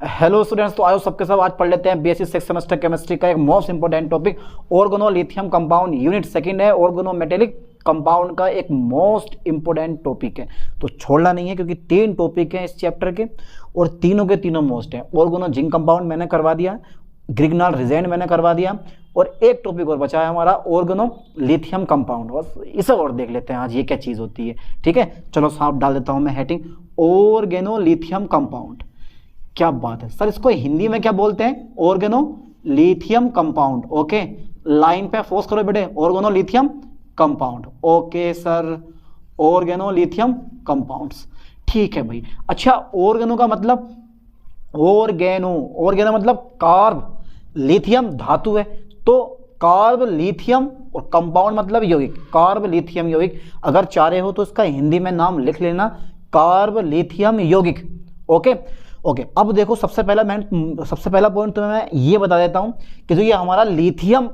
Hello students, तो आयो सबके सब आज पढ़ लेते हैं बीएससी सिक्स सेमेस्टर केमिस्ट्री का एक most important topic organolithium compound. Unit second है, ऑर्गेनोमेटेलिक कंपाउंड का एक मोस्ट इंपोर्टेंट टॉपिक है, तो छोड़ना नहीं है क्योंकि 3 टॉपिक हैं इस चैप्टर के और तीनों के तीनों मोस्ट हैं। ऑर्गेनो जिंक कंपाउंड मैंने करवा दिया, ग्रिग्नाल रिजेंट मैंने करवा दिया और एक टॉपिक और बचा है हमारा ऑर्गेनो लिथियम कंपाउंड। बस इसे और देख लेते हैं आज ये क्या चीज़ होती है। ठीक है, चलो साहब डाल देता हूँ मैं हेडिंग ऑर्गेनो लिथियम कंपाउंड। क्या बात है सर, इसको हिंदी में क्या बोलते हैं? Organolithium compound. Okay, line पे फोर्स करो बेटे, organolithium compound. Okay sir, organolithium compounds. ठीक है भाई। अच्छा, ऑर्गेनो का मतलब ऑर्गेनो मतलब कार्ब, लिथियम धातु है तो कार्ब लिथियम और कंपाउंड मतलब यौगिक, कार्ब लिथियम यौगिक। अगर चाहे हो तो इसका हिंदी में नाम लिख लेना, कार्ब लिथियम यौगिक। ओके ओके, अब देखो सबसे पहला पॉइंट तुम्हें मैं ये बता देता हूं कि जो ये हमारा लिथियम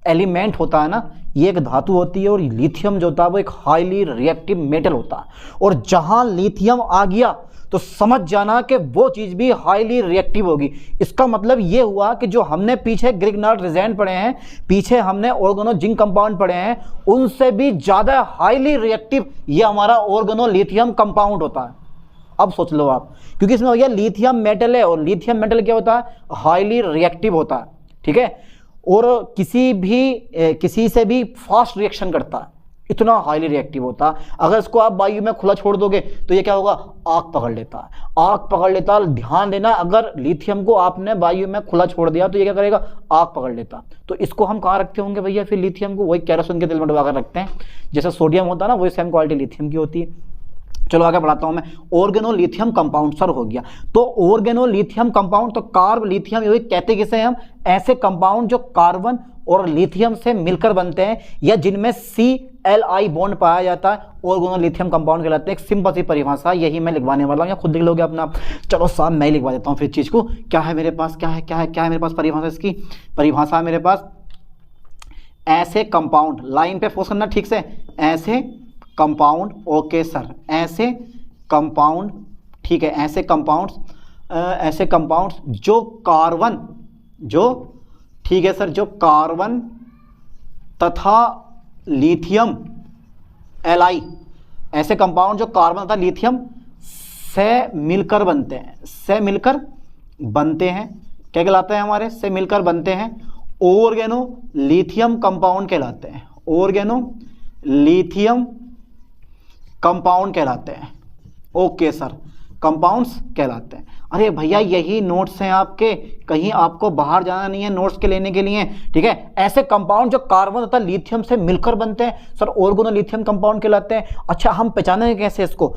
एलिमेंट होता है ना, ये एक धातु होती है और लिथियम जो होता है वो एक हाईली रिएक्टिव मेटल होता है। और जहां लिथियम आ गया तो समझ जाना कि वो चीज़ भी हाईली रिएक्टिव होगी। इसका मतलब ये हुआ कि जो हमने पीछे ग्रिग्नाल रिजेंट पढ़े हैं, पीछे हमने ऑर्गेनो जिंक कंपाउंड पढ़े हैं, उनसे भी ज़्यादा हाईली रिएक्टिव ये हमारा ऑर्गेनो लिथियम कंपाउंड होता है। अब सोच लो आप, क्योंकि इसमें भैया लिथियम मेटल है और लिथियम मेटल क्या होता है? हाईली रिएक्टिव होता है। ठीक है, और किसी से भी फास्ट रिएक्शन करता है, इतना हाईली रिएक्टिव होता है। अगर इसको आप वायु में खुला छोड़ दोगे तो ये क्या होगा? आग पकड़ लेता है, आग पकड़ लेता है। ध्यान देना, अगर लिथियम को आपने वायु में खुला छोड़ दिया तो ये क्या करेगा? आग पकड़ लेता। तो इसको हम कहाँ रखते होंगे भैया? फिर लिथियम को वही केरोसिन के तेल में डुबाकर रखते हैं, जैसे सोडियम होता है ना, वही सेम क्वालिटी लिथियम की होती है। चलो आगे बढ़ाता हूं मैं। ऑर्गेनो लिथियम कंपाउंड सर हो गया, तो ऑर्गेनो लिथियम कंपाउंड तो कार्ब लिथियम यौगिक कहते किसे हम? ऐसे कंपाउंड जो कार्बन और लिथियम से मिलकर बनते हैं या जिनमें Cl बॉन्ड पाया जाता है, ऑर्गेनो लिथियम कंपाउंड कहलाते हैं। एक सिंपल सी परिभाषा यही मैं लिखवाने वाला हूं, या खुद लिख लोगे अपना? चलो साहब मैं लिखवा देता हूं फिर चीज को। क्या है मेरे पास? क्या है मेरे पास परिभाषा? इसकी परिभाषा मेरे पास ऐसे कंपाउंड, लाइन पे फोकस करना ठीक से, ऐसे कंपाउंड। ओके सर, ऐसे कंपाउंड। ठीक है, ऐसे कंपाउंड्स जो कार्बन, ठीक है सर, जो कार्बन तथा लिथियम Li, ऐसे कंपाउंड जो कार्बन तथा लिथियम से मिलकर बनते हैं, क्या कहलाते हैं हमारे? से मिलकर बनते हैं, ऑर्गेनो लिथियम कंपाउंड कहलाते हैं। ऑर्गेनो लिथियम कंपाउंड कहलाते हैं। ओके सर, कंपाउंड्स कहलाते हैं। अरे भैया यही नोट्स हैं आपके, कहीं आपको बाहर जाना नहीं है नोट्स के लेने के लिए। ठीक है, ऐसे कंपाउंड जो कार्बन तथा लिथियम से मिलकर बनते हैं सर, ऑर्गेनो लिथियम कंपाउंड कहलाते हैं। अच्छा, हम पहचानेंगे कैसे इसको?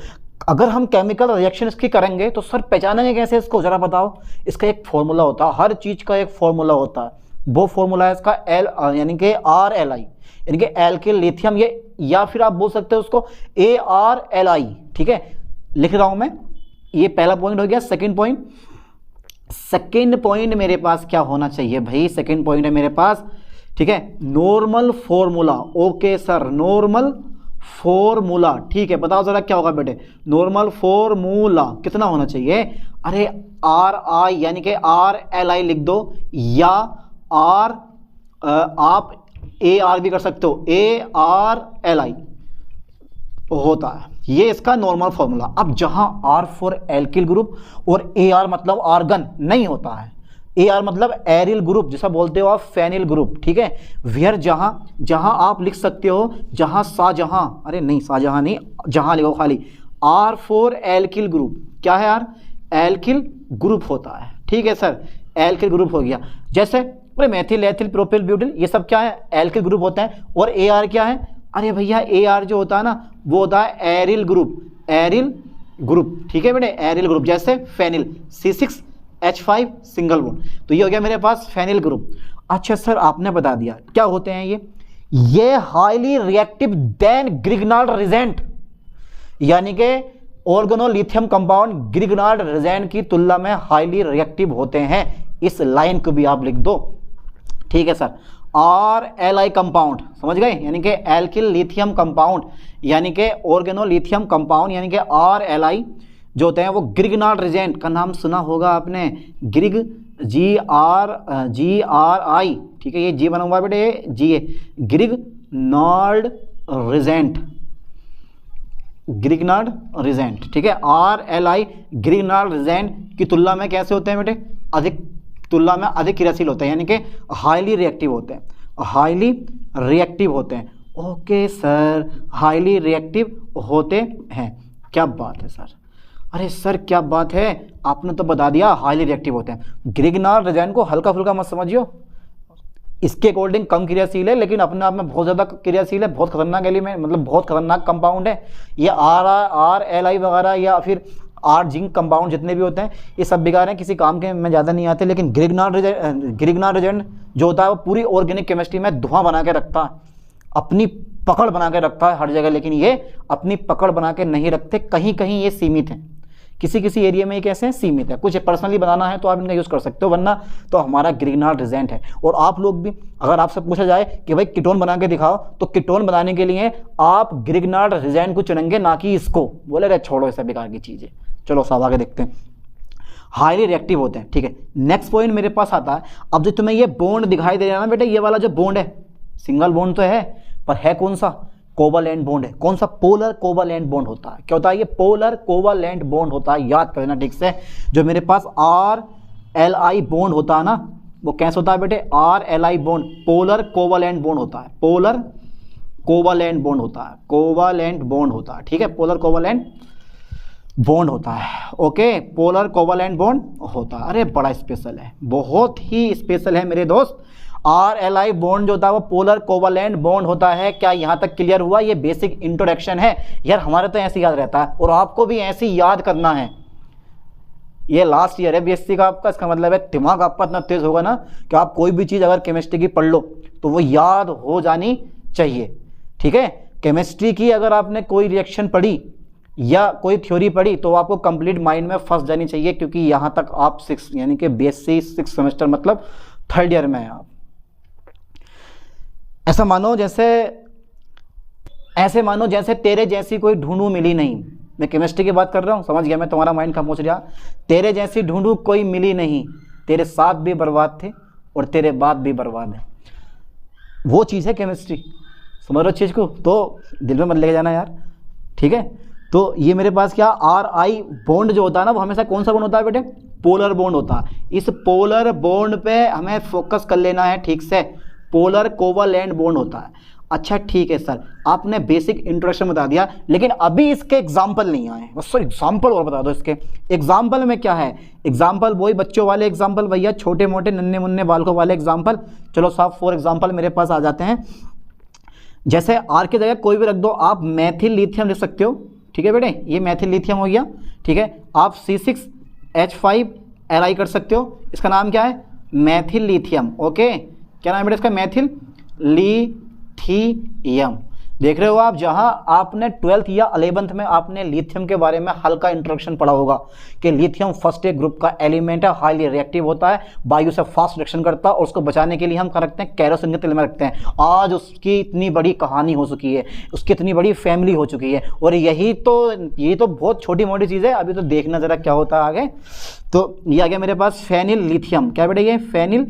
अगर हम केमिकल रिएक्शन इसकी करेंगे तो सर पहचानेंगे कैसे इसको? जरा बताओ। इसका एक फॉर्मूला होता है, हर चीज का एक फॉर्मूला होता है। वो फॉर्मूला है इसका L यानी कि RLI, यानी कि एल्किल लिथियम, ये या फिर आप बोल सकते हो उसको ARLI। ठीक है, लिख रहा हूं मैं। ये पहला पॉइंट हो गया। सेकंड पॉइंट मेरे पास क्या होना चाहिए भाई? सेकंड पॉइंट है मेरे पास, ठीक है, normal formula. Okay sir, normal formula. ठीक है, बताओ जरा क्या होगा बेटे? नॉर्मल फॉर्मूला कितना होना चाहिए? अरे RI यानी कि RLI लिख दो, या आप AR भी कर सकते हो, ARLI होता है। ये इसका नॉर्मल फॉर्मूला। अब जहां R फॉर एल्किल ग्रुप और AR मतलब आर्गन नहीं होता है, AR मतलब एरिल ग्रुप, जैसा बोलते हो आप फेनिल ग्रुप। ठीक है, वेयर जहां आप लिख सकते हो, शाहजहां, अरे नहीं शाहजहां नहीं, जहां लिखो खाली, R फॉर एल्किल ग्रुप। क्या है यार? एल्किल ग्रुप होता है। ठीक है सर, एल्किल ग्रुप हो गया। जैसे मेथिल, एथिल, प्रोपिल, ब्यूटिल, ये सब क्या है? एल्किल ग्रुप होते हैं। और AR क्या है? अरे भैया AR जो होता है ना, वो होता है एरिल ग्रुप। ठीक है बेटे, एरिल ग्रुप। जैसे फेनिल, C6H5 सिंगल बॉन्ड, तो ये हो गया मेरे पास फेनिल ग्रुप। अच्छा सर, आपने बता दिया क्या होते हैं ये हाईली रिएक्टिव देन ग्रिग्नाल रिजेंट, यानी कि ऑर्गेनो लिथियम कंपाउंड ग्रिग्नाल रिजेंट की तुलना में हाईली रिएक्टिव होते हैं। इस लाइन को भी आप लिख दो। ठीक है सर, RLI कंपाउंड, समझ गए? यानी कि एल्किल लिथियम कंपाउंड, यानी कि ऑर्गेनो लिथियम कंपाउंड, यानी कि RLI जो होते हैं वो ग्रिग्नार्ड रीजेंट का नाम सुना होगा आपने, ग्रिग GRI, ठीक है, ये जी बना हुआ है बेटे, ये जी है, ग्रिग्नार्ड रीजेंट, ग्रिग्नार्ड रीजेंट, ठीक है, RLI ग्रिग्नार्ड रीजेंट की तुलना में कैसे होते हैं बेटे, अधिक क्रियाशील होते हैं, यानी कि हाईली रिएक्टिव होते हैं, हाईली रिएक्टिव होते हैं। ओके सर, हाईली रिएक्टिव होते हैं, क्या बात है सर, अरे सर क्या बात है, आपने तो बता दिया हाईली रिएक्टिव होते हैं। ग्रिग्नार्ड रीजेंट को हल्का फुल्का मत समझियो, इसके अकॉर्डिंग कम क्रियाशील है लेकिन अपने आप में बहुत ज़्यादा क्रियाशील है, बहुत खतरनाक एलिमेंट, मतलब बहुत खतरनाक कंपाउंड है ये। RLI वगैरह या फिर R जिंक कंपाउंड जितने भी होते हैं ये सब बेकार हैं, किसी काम के में ज़्यादा नहीं आते। लेकिन ग्रिग्नार्ड रीजेंट जो होता है वो पूरी ऑर्गेनिक केमिस्ट्री में धुआं बना के रखता है, अपनी पकड़ बना के रखता है हर जगह, लेकिन ये अपनी पकड़ बना के नहीं रखते, कहीं कहीं ये सीमित हैं, किसी किसी एरिया में ये कैसे हैं, सीमित है। कुछ पर्सनली बनाना है तो आप इनका यूज़ कर सकते हो, वरना तो हमारा ग्रिग्नार्ड रीजेंट है। और आप लोग भी, अगर आपसे पूछा जाए कि भाई कीटोन बना के दिखाओ, तो कीटोन बनाने के लिए आप ग्रिग्नार्ड रीजेंट को चुनेंगे, ना कि इसको। बोले रे छोड़ो ऐसा बेकार की चीज़ है। चलो सब आगे देखते हैं। हाईली रिएक्टिव होते हैं, ठीक है। नेक्स्ट पॉइंट मेरे पास आता है, अब जो तुम्हें ये बॉन्ड दिखाई दे रहा है ना बेटा, ये वाला जो बॉन्ड है, सिंगल बॉन्ड तो है पर है कौन सा, कोवैलेंट बॉन्ड है। कौन सा, पोलर कोवैलेंट बॉन्ड होता है। क्या होता है ये, पोलर कोवैलेंट बॉन्ड होता है, याद कर लेना ठीक से। जो मेरे पास RLI बॉन्ड होता है ना, वो कैसे होता है बेटे, RLI bond polar covalent bond होता है, पोलर कोवैलेंट बॉन्ड होता है, कोवैलेंट बॉन्ड होता है, ठीक है, पोलर कोवैलेंट बॉन्ड होता है। ओके, पोलर कोवैलेंट बॉन्ड होता है। अरे बड़ा स्पेशल है, बहुत ही स्पेशल है मेरे दोस्त। RLI बॉन्ड जो होता है वो पोलर कोवैलेंट बॉन्ड होता है। क्या यहाँ तक क्लियर हुआ? ये बेसिक इंट्रोडक्शन है यार, हमारे तो ऐसे याद रहता है और आपको भी ऐसे याद करना है। ये लास्ट ईयर है BSc का आपका, इसका मतलब है दिमाग आपका इतना तेज होगा ना कि आप कोई भी चीज़ अगर केमिस्ट्री की पढ़ लो तो वो याद हो जानी चाहिए, ठीक है। केमिस्ट्री की अगर आपने कोई रिएक्शन पढ़ी या कोई थ्योरी पढ़ी तो आपको कंप्लीट माइंड में फंस जानी चाहिए, क्योंकि यहाँ तक आप 6 यानी कि BSc 6 सेमेस्टर मतलब 3rd ईयर में हैं आप। ऐसा मानो जैसे तेरे जैसी कोई ढूंढू मिली नहीं। मैं केमिस्ट्री की बात कर रहा हूँ, समझ गया मैं, तुम्हारा माइंड कहाँ पहुँच रहा। तेरे जैसी ढूंढू कोई मिली नहीं, तेरे साथ भी बर्बाद थे और तेरे बाद भी बर्बाद है। वो चीज़ है केमिस्ट्री, समझ लो चीज़ को, तो दिल में मत लेके जाना यार, ठीक है। तो ये मेरे पास क्या, RI बॉन्ड जो होता है ना, वो हमेशा कौन सा बॉन्ड होता है बेटे, पोलर बॉन्ड होता है। इस पोलर बॉन्ड पे हमें फोकस कर लेना है ठीक से, पोलर कोवैलेंट बॉन्ड होता है। अच्छा ठीक है सर, आपने बेसिक इंट्रोडक्शन बता दिया, लेकिन अभी इसके एग्जाम्पल नहीं आए, बस सर एग्जाम्पल और बता दो इसके। एग्जाम्पल में क्या है, एग्जाम्पल वही बच्चों वाले एग्जाम्पल भैया, छोटे मोटे नन्हे मुन्ने बालकों वाले एग्जाम्पल। चलो साहब 4 एग्जाम्पल मेरे पास आ जाते हैं। जैसे R की जगह कोई भी रख दो, आप मैथिल लिथियम लिख सकते हो, ठीक है बेटे, ये मैथिल लिथियम हो गया, ठीक है। आप C6H5Li कर सकते हो, इसका नाम क्या है, मैथिल लिथियम। ओके, क्या नाम है बेटा इसका, मैथिल लिथियम। देख रहे हो आप, जहां आपने 12th या 11th में आपने लिथियम के बारे में हल्का इंट्रोडक्शन पढ़ा होगा कि लिथियम फर्स्ट ए ग्रुप का एलिमेंट है, हाईली रिएक्टिव होता है, वायु से फास्ट रिएक्शन करता है और उसको बचाने के लिए हम क्या रखते हैं, केरोसिन के तेल में रखते हैं। आज उसकी इतनी बड़ी कहानी हो चुकी है, उसकी इतनी बड़ी फैमिली हो चुकी है, और ये तो बहुत छोटी मोटी चीज़ है, अभी तो देखना जरा क्या होता है आगे। तो ये आ गया मेरे पास फेनिल लिथियम। क्या बेटा ये, phenyl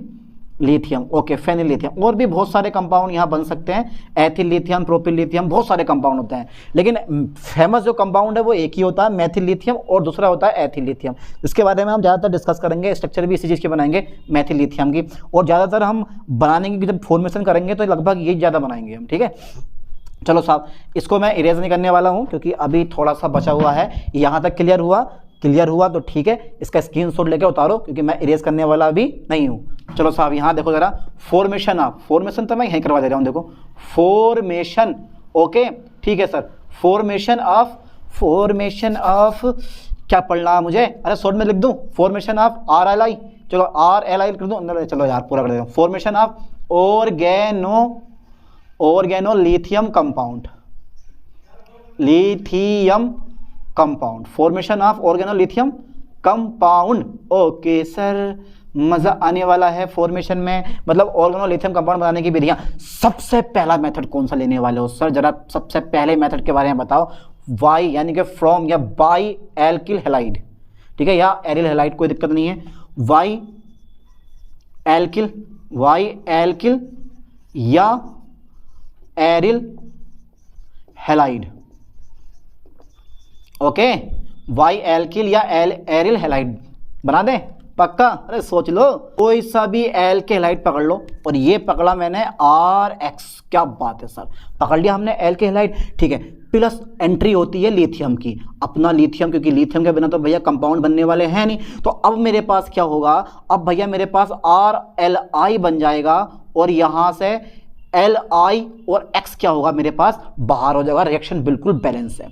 lithium. Okay, phenyllithium. और भी बहुत सारे कंपाउंड यहाँ बन सकते हैं, एथिल लिथियम, प्रोपिल लिथियम, बहुत सारे कंपाउंड होते हैं, लेकिन फेमस जो कंपाउंड है वो एक ही होता है, मैथिल लिथियम, और दूसरा होता है एथिल लिथियम। इसके बारे में हम ज़्यादातर डिस्कस करेंगे, स्ट्रक्चर भी इसी चीज़ के बनाएंगे, मैथिल लिथियम की, और ज़्यादातर हम बनाने की जब फॉर्मेशन करेंगे तो लगभग यही ज़्यादा बनाएंगे हम, ठीक है। चलो साहब, इसको मैं इरेज नहीं करने वाला हूँ क्योंकि अभी थोड़ा सा बचा हुआ है। यहाँ तक क्लियर हुआ तो ठीक है, इसका स्क्रीनशॉट लेके उतारो क्योंकि मैं इरेज करने वाला भी नहीं हूँ। चलो साहब, यहाँ देखो जरा, फॉर्मेशन तो मैं यहीं करवा दे रहा हूँ, देखो फॉर्मेशन। ओके ठीक है सर, फॉर्मेशन ऑफ क्या पढ़ना है मुझे, अरे शॉर्ट में लिख दूँ, फॉर्मेशन ऑफ RLI। चलो RLI कर दूँ, चलो यार पूरा कर देता हूँ, formation of organolithium compound, formation of organolithium compound. Okay sir, मजा आने वाला है फॉर्मेशन में, मतलब ऑर्गेनो लिथियम कंपाउंड बनाने की विधियां। सबसे पहला मेथड कौन सा लेने वाले हो सर, जरा सबसे पहले मेथड के बारे में बताओ। वाई यानी कि फ्रॉम या बाई एल्किल हैलाइड, ठीक है, या एरिल हैलाइड, कोई दिक्कत नहीं है, वाई एल्किल या aryl halide, okay, why alkyl या एरिल हैलाइड बना दें पक्का। अरे सोच लो, कोई सा भी एल्किल हैलाइड पकड़ लो, और ये पकड़ा मैंने RX, क्या बात है सर, पकड़ लिया हमने एल्किल हैलाइड, ठीक है, प्लस एंट्री होती है लिथियम की, अपना लिथियम, क्योंकि लिथियम के बिना तो भैया कंपाउंड बनने वाले हैं नहीं, तो अब मेरे पास क्या होगा, अब भैया मेरे पास RLI बन जाएगा, और यहां से Li और X क्या होगा मेरे पास बाहर हो जाएगा, रिएक्शन बिल्कुल बैलेंस है।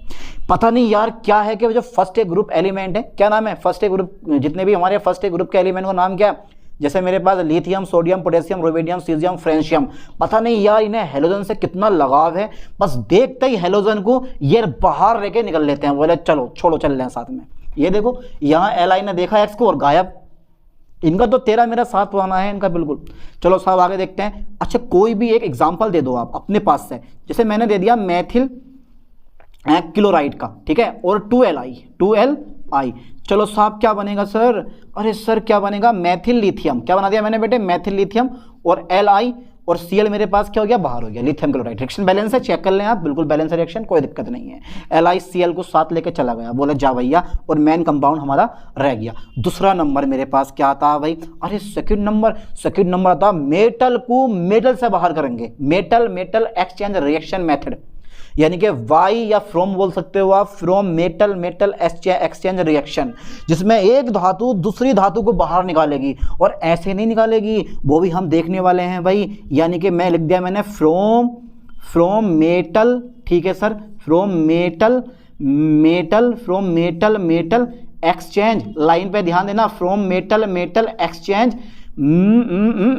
पता नहीं यार क्या है कि जो फर्स्ट ए ग्रुप एलिमेंट है, क्या नाम है फर्स्ट ए ग्रुप, जितने भी हमारे फर्स्ट ए ग्रुप के एलिमेंट का नाम क्या है, जैसे मेरे पास lithium, sodium, potassium, rubidium, caesium, francium, पता नहीं यार इन्हें हेलोजन से कितना लगाव है, बस देखते ही हेलोजन को ये बाहर लेके निकल लेते हैं, बोले चलो छोड़ो चल रहे हैं साथ में। ये देखो यहाँ Li ने देखा X को और गायब, इनका तो तेरा मेरा साथ पुराना है इनका बिल्कुल। चलो साहब आगे देखते हैं। अच्छा कोई भी एक एग्जांपल दे दो आप अपने पास से, जैसे मैंने दे दिया मेथिल क्लोराइड का, ठीक है, और 2Li। चलो साहब क्या बनेगा सर, अरे सर क्या बनेगा, मेथिल लिथियम, क्या बना दिया मैंने बेटे, मेथिल लिथियम, और Li और Cl मेरे पास क्या हो गया, बाहर हो गया, लिथियम क्लोराइड। रिएक्शन बैलेंस है, चेक कर लें आप, बिल्कुल बैलेंस है रिएक्शन, कोई दिक्कत नहीं है। LiCl को साथ लेके चला गया, बोले जा भैया, और मेन कंपाउंड हमारा रह गया। दूसरा नंबर मेरे पास क्या आता है भाई, अरे सेकंड नंबर आता मेटल को मेटल से बाहर करेंगे, मेटल एक्सचेंज रिएक्शन मेथड, यानी कि वाई या फ्रॉम बोल सकते हो आप, फ्रॉम मेटल एक्सचेंज रिएक्शन, जिसमें एक धातु दूसरी धातु को बाहर निकालेगी, और ऐसे नहीं निकालेगी, वो भी हम देखने वाले हैं भाई। यानी कि मैं लिख दिया मैंने फ्रॉम मेटल, ठीक है sir, from metal exchange, line पे ध्यान देना, from metal exchange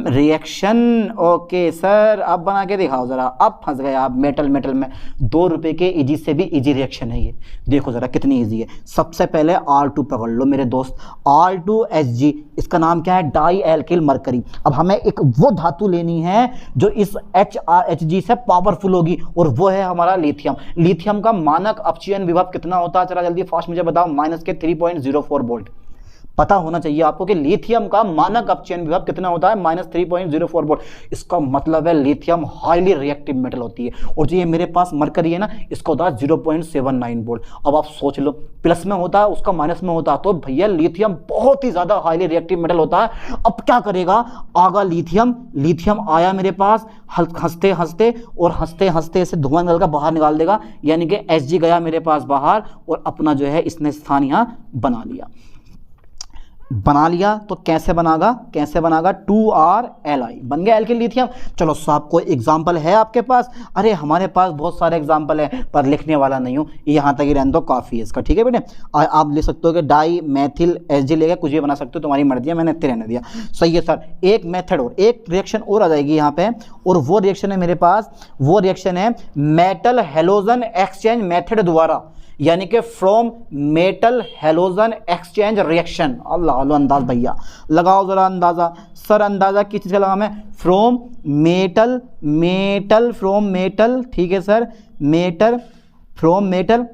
reaction. Okay sir, अब बना के दिखाओ जरा, अब फंस गए आप मेटल में। 2 रुपए के इजी से भी इजी रिएक्शन है ये, देखो जरा कितनी इजी है। सबसे पहले R2 पकड़ लो मेरे दोस्त, R2Hg, इसका नाम क्या है, डाई एल्किल मरकरी। अब हमें एक वो धातु लेनी है जो इस HG से पावरफुल होगी, और वो है हमारा लिथियम। लिथियम का मानक अपचयन विभव कितना होता है, चला जल्दी फास्ट मुझे बताओ, -3.04 वोल्ट। पता होना चाहिए आपको कि लिथियम का मानक अपचयन विभव कितना होता है, -3.04 वोल्ट। इसका मतलब है लिथियम हाईली रिएक्टिव मेटल होती है, और जो ये मेरे पास मरकरी है ना, इसका होता है 0.79 वोल्ट। अब आप सोच लो, प्लस में होता है उसका माइनस में होता है, तो भैया लिथियम बहुत ही ज्यादा हाईली रिएक्टिव मेटल होता है। अब क्या करेगा, आगा लिथियम आया मेरे पास, हंसते हंसते से धुआं निकल कर बाहर निकाल देगा, यानी कि Hg गया मेरे पास बाहर, और अपना जो है इसने स्थान यहाँ बना लिया। तो कैसे बनागा 2RLi बन गया एल्किल लिथियम। चलो साहब कोई एग्जाम्पल है आपके पास, अरे हमारे पास बहुत सारे एग्जाम्पल है, पर लिखने वाला नहीं हूँ, यहाँ तक ही रहने दो, काफ़ी है इसका, ठीक है बेटे। आप ले सकते हो कि डाई मेथिल Hg लेके कुछ भी बना सकते हो, तुम्हारी मर्जी है, मैंने इतने रहने दिया, सही है सर। एक मेथड और एक रिएक्शन और आ जाएगी यहाँ पे, और वो रिएक्शन है मेरे पास, वो रिएक्शन है मेटल हेलोजन एक्सचेंज मेथड द्वारा, यानी कि from metal halogen exchange reaction. अल्लाह अंदाज भैया लगाओ जरा अंदाजा सर, अंदाजा किस चीज़ का लगा मैं, फ्रॉम मेटल, ठीक है सर, फ्रॉम मेटल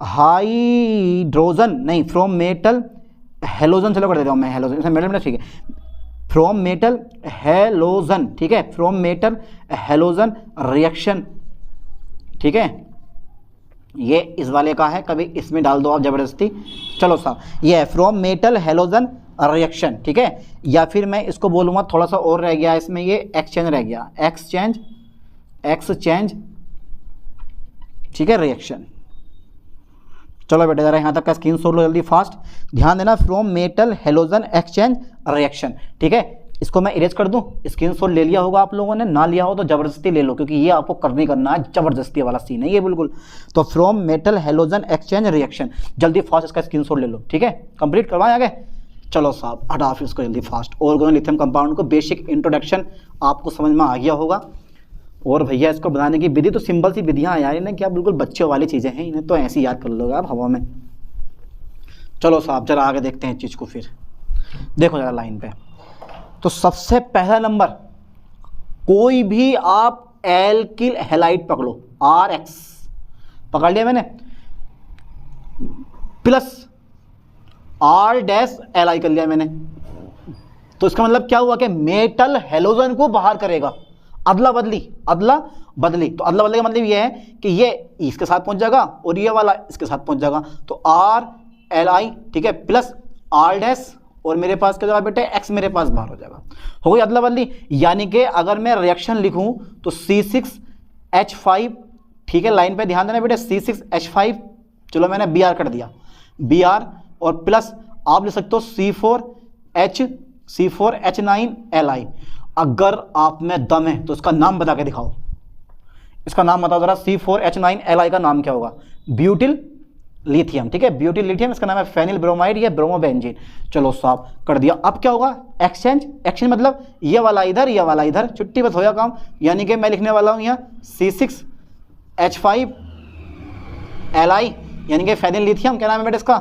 हाइड्रोजन नहीं, फ्रॉम मेटल हेलोजन, चलो कर देता हूँ मैं हेलोजन, मेटल में ठीक है, फ्रॉम मेटल हेलोजन, ठीक है, फ्रॉम मेटल हेलोजन रिएक्शन, ठीक है। ये इस वाले का है, कभी इसमें डाल दो आप ज़बरदस्ती। चलो साहब, ये है फ्रॉम मेटल हेलोजन रिएक्शन, ठीक है। या फिर मैं इसको बोलूँगा, थोड़ा सा और रह गया इसमें, ये एक्सचेंज रह गया, एक्सचेंज, ठीक है, रिएक्शन। चलो बेटा जरा यहाँ तक का स्क्रीनशॉट लो जल्दी फास्ट, ध्यान देना, from metal halogen exchange reaction, ठीक है। इसको मैं इरेज कर दूं, स्क्रीनशॉट ले लिया होगा आप लोगों ने, ना लिया हो तो जबरदस्ती ले लो, क्योंकि ये आपको करना है, जबरदस्ती वाला सीन है ये बिल्कुल। तो from metal halogen exchange reaction, जल्दी फास्ट इसका स्क्रीनशॉट ले लो, ठीक है, कंप्लीट करवाएं आगे। चलो साहब हटा फिर इसको जल्दी फास्ट। ऑर्गेनो लिथियम कंपाउंड को बेसिक इंट्रोडक्शन आपको समझ में आ गया होगा, और भैया इसको बनाने की विधि तो सिंपल सी विधियाँ हैं यार, इन्हें क्या बिल्कुल बच्चों वाली चीज़ें हैं, इन्हें तो ऐसे याद कर लोगे आप हवा में। चलो साहब जरा आगे देखते हैं इस चीज़ को, फिर देखो जरा लाइन पे। तो सबसे पहला नंबर, कोई भी आप एल्किल हैलाइड पकड़ो, RX पकड़ लिया मैंने, plus R dash L I कर लिया मैंने। तो इसका मतलब क्या हुआ कि मेटल हेलोजन को बाहर करेगा, अदला बदली तो अदला बदली का मतलब ये है कि ये इसके साथ पहुंच जाएगा और ये वाला इसके साथ पहुंच जाएगा। तो आर एल आई, ठीक है, प्लस आर डैश और मेरे पास क्या जाएगा बेटे, एक्स मेरे पास बाहर हो जाएगा। हो गई अदला बदली। यानी कि अगर मैं रिएक्शन लिखूं तो C6H5, ठीक है, लाइन पे ध्यान देना बेटे, C6H5, चलो मैंने Br कर दिया, Br, और प्लस आप लिख सकते हो C4H9Li। अगर आप में दम है तो इसका नाम बता के दिखाओ, इसका नाम बताओ जरा, C4H9Li का नाम क्या होगा? ब्यूटिल लिथियम, ठीक है, ब्यूटिल लिथियम, इसका नाम है फेनिल ब्रोमाइड या ब्रोमोबेंजीन। चलो साफ कर दिया। अब क्या होगा? एक्सचेंज मतलब ये वाला इधर, ये वाला इधर, छुट्टी बस होया काम। यानी कि मैं लिखने वाला हूँ यहाँ C6H5Li, यानी कि फेनिल लिथियम। क्या नाम है बेटा इसका?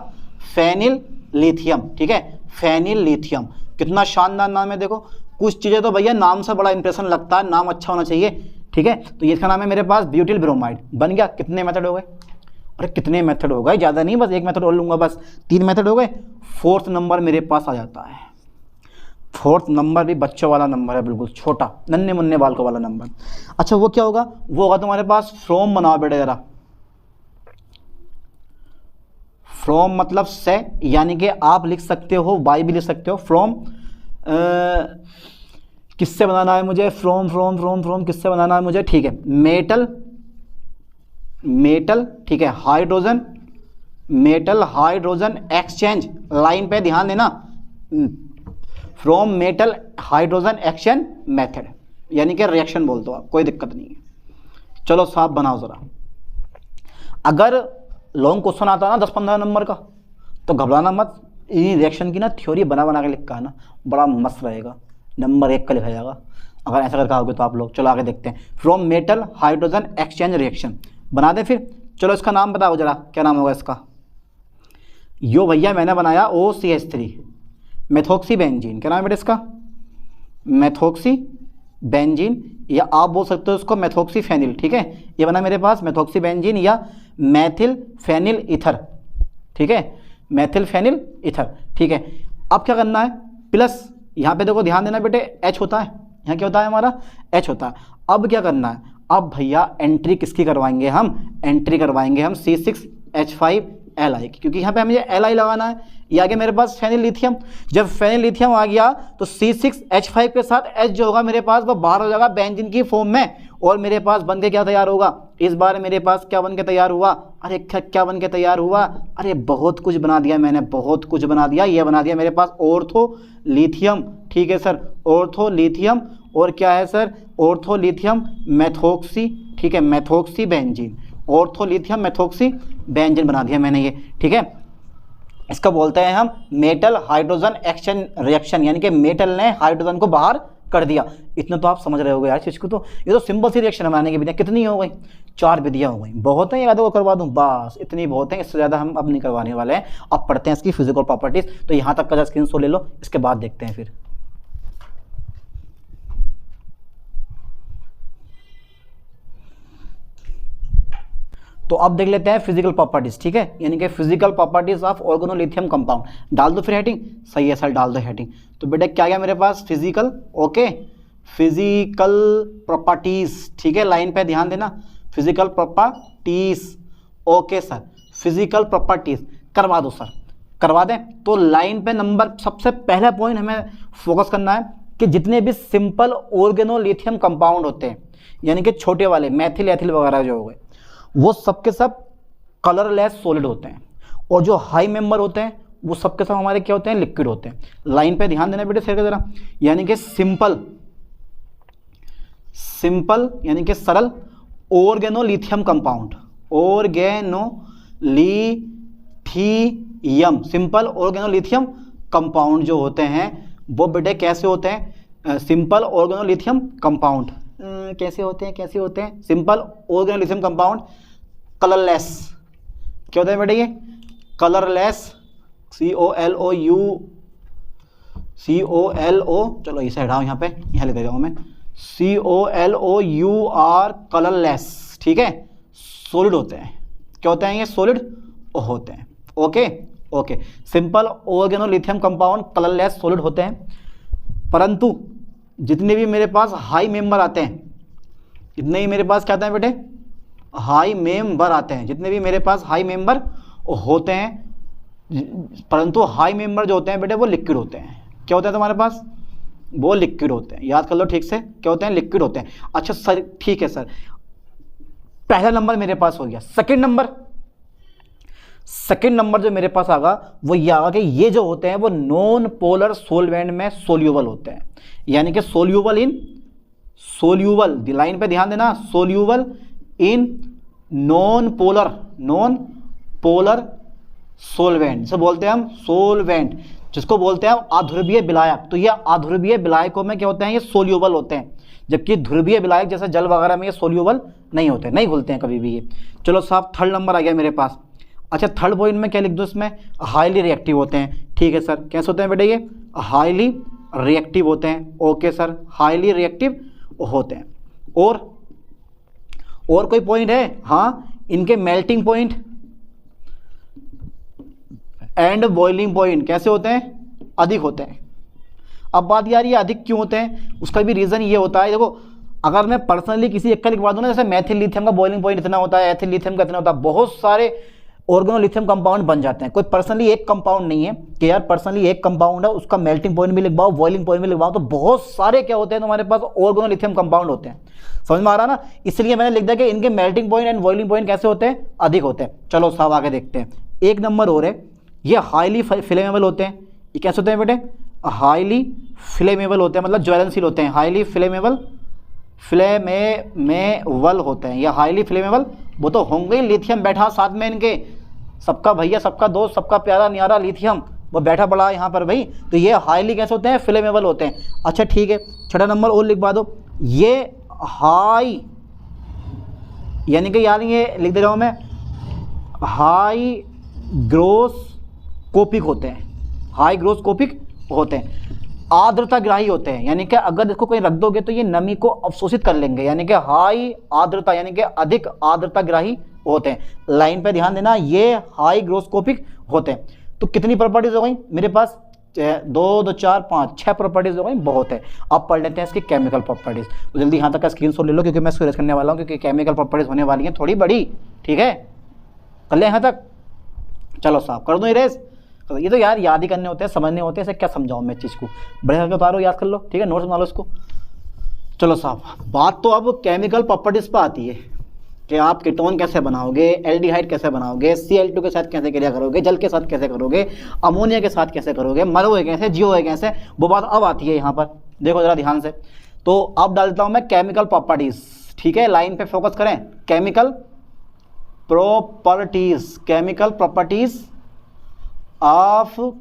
फेनिल लिथियम, ठीक है, फेनिल लिथियम। कितना शानदार नाम है, देखो कुछ चीज़ें तो भैया नाम से बड़ा इंप्रेशन लगता है, नाम अच्छा होना चाहिए, ठीक है। तो ये इसका नाम है मेरे पास ब्यूटिल ब्रोमाइड, बन गया। कितने मेथड हो गए? अरे कितने मेथड हो गए, ज़्यादा नहीं, बस एक मेथड और लूँगा, बस 3 मेथड हो गए। 4th नंबर मेरे पास आ जाता है। 4th नंबर भी बच्चों वाला नंबर है, बिल्कुल छोटा, नन्हे मुन्ने बालकों वाला नंबर। अच्छा वो क्या होगा? वो होगा तुम्हारे पास फ्रॉम, बनाओ बेटे जरा। फ्रॉम मतलब से, यानी कि आप लिख सकते हो, बाई भी लिख सकते हो। फ्रॉम किससे बनाना है मुझे? फ्रॉम किससे बनाना है मुझे? ठीक है, मेटल, ठीक है, hydrogen, metal hydrogen exchange, line पे ध्यान देना, from metal hydrogen exchange method, यानी कि रिएक्शन बोल दो आप, कोई दिक्कत नहीं है। चलो साहब बनाओ जरा। अगर लॉन्ग क्वेश्चन आता है ना 10-15 नंबर का, तो घबराना मत, इन रिएक्शन की ना थ्योरी बना के लिखा है ना, बड़ा मस्त रहेगा, नंबर 1 का लिखा जाएगा अगर ऐसा करके आओगे तो आप लोग। चलो आगे देखते हैं। From metal hydrogen exchange reaction बना दे फिर। चलो इसका नाम बताओ जरा, क्या नाम होगा इसका? यो भैया मैंने बनाया OCH3 मेथोक्सी बेंजीन। क्या नाम है बेटा इसका? मेथोक्सी बेंजीन, या आप बोल सकते हो इसको मेथोक्सी फेनिल, ठीक है। ये बना मेरे पास मेथोक्सी बेंजीन या मैथिल फेनिल ईथर, ठीक है, मैथिल फेनिल ईथर, ठीक है। अब क्या करना है? प्लस यहाँ पे देखो ध्यान देना बेटे, H होता है, यहाँ क्या होता है हमारा? H होता है। अब क्या करना है? अब भैया एंट्री किसकी करवाएंगे हम? एंट्री करवाएंगे हम C6H5Li, क्योंकि यहाँ पे हमें Li लगाना है। ये आ गया मेरे पास फेनिल लिथियम। जब फेनिल लिथियम आ गया तो C6H5 के साथ H जो होगा मेरे पास वो बाहर हो जाएगा बेंजीन की फॉर्म में, और मेरे पास बन के क्या तैयार होगा? इस बार मेरे पास क्या बन के तैयार हुआ? अरे क्या बन के तैयार हुआ? अरे बहुत कुछ बना दिया मैंने, बहुत कुछ बना दिया। ये बना दिया मेरे पास ऑर्थो लिथियम, ठीक है सर, ऑर्थो लिथियम, और क्या है सर? ऑर्थो लिथियम मेथोक्सी, ठीक है, methoxy benzene, ortho lithium methoxy benzene बना दिया मैंने ये, ठीक है। इसका बोलते हैं हम मेटल हाइड्रोजन एक्सचेंज रिएक्शन, यानी कि मेटल ने हाइड्रोजन को बाहर कर दिया। इतना तो आप समझ रहे होगे यार चीज़ को। तो ये तो सिंपल सी रिएक्शन बनाने की विधियाँ कितनी हो गई? 4 विधियाँ हो गई, बहुत है, याद को करवा दूँ बस, इतनी बहुत है, इससे ज़्यादा हम अब नहीं करवाने वाले हैं। अब पढ़ते हैं इसकी फिजिकल प्रॉपर्टीज़। तो यहाँ तक का स्क्रीनशॉट ले लो, इसके बाद देखते हैं फिर। तो अब देख लेते हैं फिजिकल प्रॉपर्टीज, ठीक है, यानी कि physical properties of organolithium compound. डाल दो फिर हेडिंग, सही है सर, डाल दो हेडिंग। तो बेटा क्या गया मेरे पास? फिजिकल, ओके, फिजिकल प्रॉपर्टीज, ठीक है, लाइन पे ध्यान देना, physical properties, okay sir, physical properties करवा दो सर, करवा दें। तो लाइन पे नंबर, सबसे पहला पॉइंट हमें फोकस करना है कि जितने भी सिंपल ऑर्गेनोलिथियम कंपाउंड होते हैं, यानी कि छोटे वाले मैथिल एथिल वगैरह जो हो गए, वो सबके सब कलरलेस सॉलिड होते हैं, और जो हाई मेंबर होते हैं वो सबके सब हमारे क्या होते हैं? लिक्विड होते हैं। लाइन पे ध्यान देना बेटे शेर जरा, यानी कि सिंपल यानी कि सरल organolithium compound, organolithium, simple organolithium compound जो होते हैं वो बेटे कैसे होते हैं? सिंपल ऑर्गेनोलिथियम कंपाउंड कैसे होते हैं? सिंपल ऑर्गेनोलिथियम कंपाउंड कलरलेस, क्या होता है बेटा? ये कलरलेस, COLO, चलो इसे हटाओ, यहाँ पे यहाँ लिख देता हूँ मैं, COLOUR, कलरलेस, ठीक है, सॉलिड होते हैं। क्या होते हैं ये? सॉलिड होते हैं, okay okay. Simple organolithium compound colourless solid होते हैं, परंतु जितने भी मेरे पास हाई मेंबर आते हैं, जितने भी मेरे पास क्या आते हैं बेटे, हाई मेंबर आते हैं, जितने भी मेरे पास हाई मेंबर होते हैं, परंतु हाई मेंबर जो होते हैं बेटे वो लिक्विड होते हैं। क्या होता है तुम्हारे पास, वो लिक्विड होते हैं, याद कर लो ठीक से, क्या होते हैं, लिक्विड होते हैं। अच्छा सर ठीक है सर, पहला नंबर मेरे पास हो गया। सेकंड नंबर जो मेरे पास आगा वो ये आगा कि ये जो होते हैं वो नॉन पोलर सोलवेंट में सोल्यूबल होते हैं, यानी कि सोल्यूबल, लाइन पे ध्यान देना, soluble in non polar solvent, जिसे बोलते हैं हम सोलवेंट, जिसको बोलते हैं हम अध्रुवीय विलायक। तो ये अध्रुवीय विलायकों में क्या होते हैं, ये सोल्यूबल होते हैं, जबकि ध्रुवीय विलायक जैसे जल वगैरह में ये सोल्यूबल नहीं होते, नहीं घुलते हैं कभी भी ये। चलो साहब थर्ड नंबर आ गया मेरे पास। अच्छा थर्ड पॉइंट में क्या लिख दो, इसमें हाईली रिएक्टिव होते हैं। ठीक है सर, कैसे होते हैं बेटा, ये हाईली रिएक्टिव होते हैं। ओके सर, हाईली रिएक्टिव होते हैं। और कोई पॉइंट है, हाँ, इनके melting point and boiling point कैसे होते हैं, अधिक होते हैं। अब बात यार ये अधिक क्यों होते हैं, उसका भी रीज़न ये होता है, देखो अगर मैं पर्सनली किसी एक का लिखवा दूँ ना, जैसे मैथिल लिथियम का बॉइलिंग पॉइंट इतना होता है, एथिल लिथियम का इतना होता है, बहुत सारे ऑर्गेनोलिथियम कंपाउंड बन जाते हैं। कोई पर्सनली एक कंपाउंड नहीं है कि यार पर्सनली एक कंपाउंड है उसका मेल्टिंग पॉइंट भी लिखवाओ, बॉइलिंग पॉइंट भी लिखवाओ, तो बहुत सारे क्या होते हैं तुम्हारे पास ऑर्गेनोलिथियम कंपाउंड होते हैं। समझ में आ रहा ना, इसलिए मैंने लिख दिया कि इनके melting point and boiling point कैसे होते हैं, अधिक होते हैं। चलो साहब आगे देखते हैं। एक नंबर और है, ये हाईली फ्लेमेबल होते हैं। ये कैसे होते हैं बेटे, हाईली फ्लेमेबल होते हैं, मतलब ज्वलनशील होते हैं, हाईली फ्लेमेबल होते हैं। या हाईली फ्लेमेबल वो तो होंगे ही, लिथियम बैठा साथ में इनके, सबका भैया, सबका दोस्त, सबका प्यारा न्यारा लिथियम वो बैठा पड़ा यहाँ पर भाई, तो ये हाईली कैसे होते हैं, फ्लेमेबल होते हैं। अच्छा ठीक है, छठा नंबर और लिखवा दो, ये हाई, यानी कि यार ये लिख दे रहा हूँ मैं, हाई ग्रोस्कोपिक होते हैं, हाई ग्रोस्कोपिक होते हैं। आर्द्रताग्राही होते हैं, यानी कि अगर इसको कोई रख दोगे तो ये नमी को अवशोषित कर लेंगे, यानी कि हाई आर्द्रता, यानी कि अधिक आर्द्रताग्राही होते हैं। लाइन पे ध्यान देना, ये हाई ग्रोस्कोपिक होते हैं। तो कितनी प्रॉपर्टीज हो गई मेरे पास, 2 2 4 5 6 प्रॉपर्टीज हो गई, बहुत है। अब पढ़ लेते हैं इसकी केमिकल प्रॉपर्टीज। तो जल्दी यहाँ तक का स्क्रीनशॉट ले लो, क्योंकि मैं इसको रेस करने वाला हूँ, क्योंकि केमिकल प्रॉपर्टीज होने वाली हैं थोड़ी बड़ी। ठीक है, कर ले यहाँ तक, चलो साहब कर दो ये रेस। ये तो यार याद ही करने होते हैं, समझने होते हैं, इसे क्या समझाऊँ मैं चीज़ को, बढ़िया करके उतारो, याद कर लो। ठीक है, नोट्स बना लो इसको। चलो साहब बात तो अब केमिकल प्रॉपर्टीज पर आती है कि आप कीटोन कैसे बनाओगे, एल्डिहाइड कैसे बनाओगे, Cl2 के साथ कैसे क्रिया करोगे, जल के साथ कैसे करोगे, अमोनिया के साथ कैसे करोगे, मरोगे कैसे, जियोगे कैसे, वो बात अब आती है यहाँ पर। देखो जरा ध्यान से, तो अब डालता हूँ मैं केमिकल प्रॉपर्टीज। ठीक है, लाइन पे फोकस करें, chemical properties,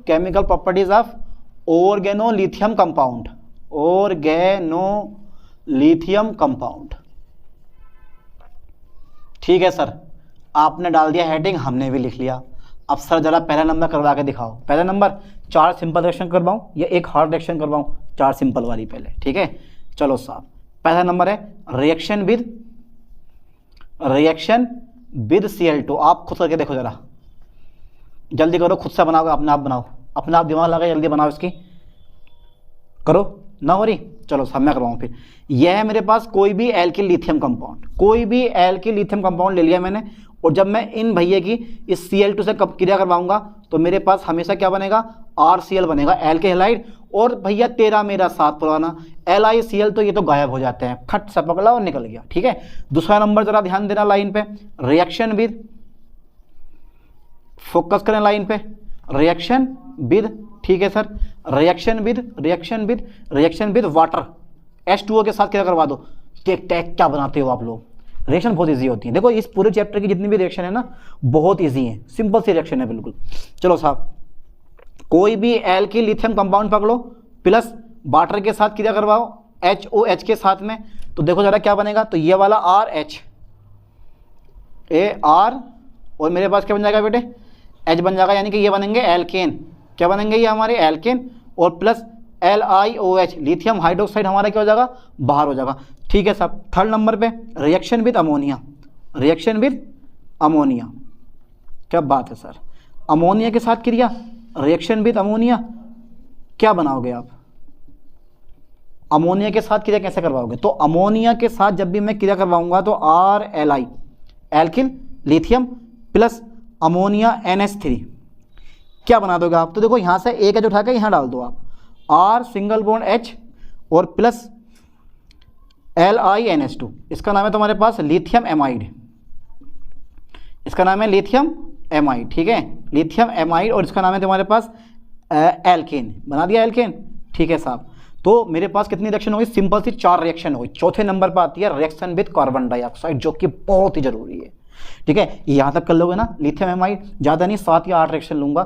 chemical properties of organolithium compound, organolithium compound. ठीक है सर, आपने डाल दिया हेडिंग, हमने भी लिख लिया। अब सर जरा पहला नंबर करवा के दिखाओ। पहला नंबर 4 सिंपल रिएक्शन करवाऊं या एक हार्ड रिएक्शन करवाऊं, 4 सिंपल वाली पहले। ठीक है, चलो साहब पहला नंबर है रिएक्शन विद Cl2। आप खुद करके देखो जरा, जल्दी करो, खुद से बनाओगे, अपने आप बनाओ, अपने आप दिमाग लगा, जल्दी बनाओ, इसकी करो, ना हो रही, चलो सब मैं करवाऊँ फिर। यह है मेरे पास कोई भी एल्किल लिथियम कंपाउंड, कोई भी एल्किल लिथियम कंपाउंड ले लिया मैंने, और जब मैं इन भैया की इस Cl2 से कब क्रिया करवाऊंगा तो मेरे पास हमेशा क्या बनेगा, RCl बनेगा, एल्किल हैलाइड। और भैया तेरा मेरा साथ पुराना LiCl, तो ये तो गायब हो जाते हैं, खट से पकड़ा और निकल गया। ठीक है, दूसरा नंबर जरा ध्यान देना लाइन पे, रिएक्शन विद, फोकस करें लाइन पे, रिएक्शन विद। ठीक है sir, reaction with water, H2O के साथ क्या करवा दो। टैग क्या बनाते हो आप लोग, रिएक्शन बहुत इजी होती है। देखो इस पूरे चैप्टर की जितनी भी रिएक्शन है ना बहुत इजी है, सिंपल सी रिएक्शन है बिल्कुल। चलो साहब, कोई भी एल्किल लिथियम कंपाउंड पकड़ो प्लस वाटर के साथ क्या करवाओ, HOH के साथ में, तो देखो जरा क्या बनेगा, तो ये वाला RH AR, और मेरे पास क्या बन जाएगा बेटे, H बन जाएगा, यानी कि ये बनेंगे एल्केन। क्या बनेंगे ये हमारे एल्केन, और प्लस LiOH, लिथियम हाइड्रोक्साइड हमारा क्या हो जाएगा, बाहर हो जाएगा। ठीक है साहब, थर्ड नंबर पे रिएक्शन विद अमोनिया, क्या बात है सर, अमोनिया के साथ क्रिया, रिएक्शन विद अमोनिया, क्या बनाओगे आप? अमोनिया के साथ क्रिया कैसे करवाओगे? तो अमोनिया के साथ जब भी मैं क्रिया करवाऊंगा तो RLi, alkyl lithium plus ammonia NH3, क्या बना दोगे आप? तो देखो यहाँ से एक एच उठा के यहाँ डाल दो आप, R सिंगल बॉन्ड H और प्लस LiNH2, इसका नाम है तुम्हारे पास लिथियम एमाइड, इसका नाम है लिथियम एमाइड, ठीक है, लिथियम एमाइड, और इसका नाम है तुम्हारे पास एल्केन, बना दिया एल्केन, ठीक है साहब। तो मेरे पास कितनी रिएक्शन होगी? सिंपल सी 4 रिएक्शन होगी। चौथे नंबर पर आती है रिएक्शन विद कार्बन डाइऑक्साइड, जो कि बहुत ही जरूरी है, ठीक है, यहाँ तक कर लोगे ना। लिथियम एमाइड ज़्यादा नहीं 7 या 8 रिएक्शन लूंगा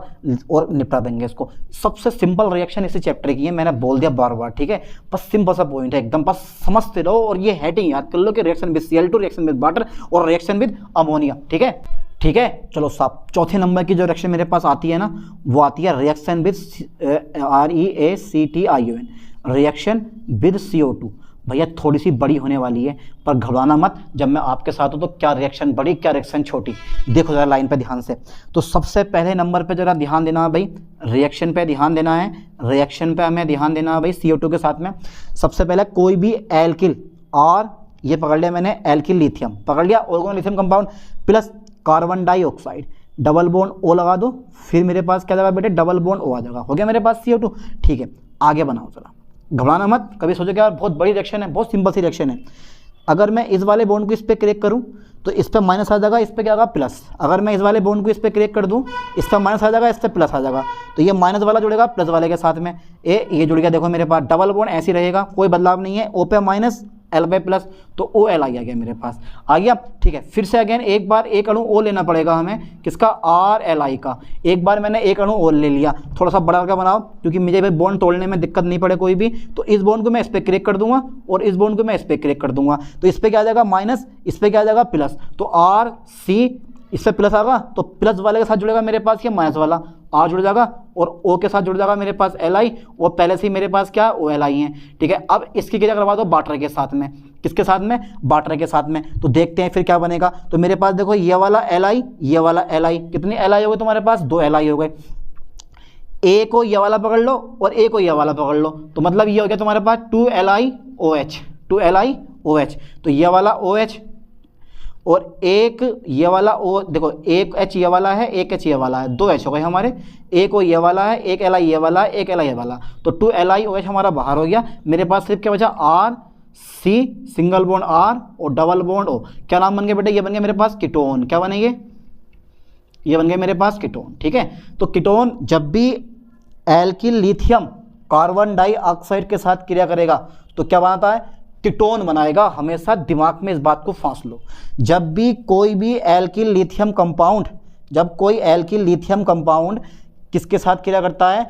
और निपटा देंगे इसको। सबसे सिंपल रिएक्शन इसी चैप्टर की है, मैंने बोल दिया बार बार, ठीक है, बस सिंपल सा पॉइंट है एकदम, बस समझते रहो और ये हेडिंग याद कर लो कि reaction with Cl2, reaction with water और रिएक्शन विद अमोनिया, ठीक है, ठीक है। चलो साहब, चौथे नंबर की जो रिएक्शन मेरे पास आती है ना, वो आती है reaction with ReACTION, reaction with CO2। भैया थोड़ी सी बड़ी होने वाली है, पर घबराना मत, जब मैं आपके साथ हूँ तो क्या रिएक्शन बड़ी क्या रिएक्शन छोटी, देखो जरा लाइन पे ध्यान से। तो सबसे पहले नंबर पे जरा ध्यान देना है भाई, रिएक्शन पे ध्यान देना है, रिएक्शन पे हमें ध्यान देना है भाई CO2 के साथ में। सबसे पहले कोई भी एल्किल, और ये पकड़ लिया मैंने, एल्किल लिथियम पकड़ लिया, organolithium compound plus carbon dioxide, double bond O लगा दो, फिर मेरे पास क्या जाएगा बेटे, डबल बॉन्ड O आ जाएगा, हो गया मेरे पास CO2, ठीक है। आगे बनाओ जरा, घबराना मत, कभी सोचो कि यार बहुत बड़ी रिएक्शन है, बहुत सिंपल सी रिएक्शन है। अगर मैं इस वाले बॉन्ड को इस पर क्रिएट करूं तो इस पर माइनस आ जाएगा, इस पर क्या आएगा प्लस। अगर मैं इस वाले बॉन्ड को इस पर क्रिएट कर दूं, इस पर माइनस आ जाएगा, इस पर प्लस आ जाएगा, तो ये माइनस वाला जुड़ेगा प्लस वाले के साथ में, ये जुड़ गया। देखो मेरे पास डबल बॉन्ड ऐसे रहेगा, कोई बदलाव नहीं है, O पे माइनस L पे प्लस, तो OL आ गया मेरे पास, आ गया, ठीक है। फिर से अगेन एक बार एक अणु O लेना पड़ेगा हमें, किसका, RLi का। एक बार मैंने एक अणु O ले लिया, थोड़ा सा बड़ा का बनाओ, क्योंकि मुझे भाई बॉन्ड तोड़ने में दिक्कत नहीं पड़े कोई भी। तो इस बॉन्ड को मैं इस पर क्रिएट कर दूंगा और इस बॉन्ड को मैं इस पर क्रिएट कर दूंगा, तो इस पर क्या आ जाएगा माइनस, इस पर क्या आ जाएगा प्लस, तो RC इस पर प्लस आएगा, तो प्लस वाले के साथ जुड़ेगा मेरे पास ये माइनस वाला, R जुड़ जाएगा, और O के साथ जुड़ जाएगा मेरे पास Li, और पहले से ही मेरे पास क्या OLi है, ठीक है। अब इसकी क्या करवा दो वाटर के साथ में, किसके साथ में, वाटर के साथ में। तो देखते हैं फिर क्या बनेगा। तो मेरे पास देखो ये वाला Li, ये वाला Li, कितने Li हो गए तुम्हारे पास, 2 Li हो गए। ए को ये वाला पकड़ लो और ए को ये वाला पकड़ लो, तो मतलब ये हो गया तुम्हारे पास 2 LiOH, 2 LiOH। तो ये वाला OH और एक ये वाला O, देखो एक H ये वाला है, एक H ये वाला है, 2 H हो गए हमारे। एक O ये वाला है, एक Li ये वाला है, एक Li ये वाला, तो 2 LiOH हमारा बाहर हो गया। मेरे पास सिर्फ क्या बचा, RC सिंगल बॉन्ड R और डबल बॉन्ड O। क्या नाम बन गया बेटे, ये बन गया मेरे पास कीटोन। क्या बनेंगे, ये बन गए मेरे पास कीटोन, ठीक है। तो कीटोन जब भी एल्किल लिथियम कार्बन डाइऑक्साइड के साथ क्रिया करेगा तो क्या बनाता है, कीटोन बनाएगा। हमेशा दिमाग में इस बात को फांस लो, जब भी कोई भी एल्किल लिथियम कंपाउंड, जब कोई एल्किल लिथियम कंपाउंड किसके साथ क्रिया करता है,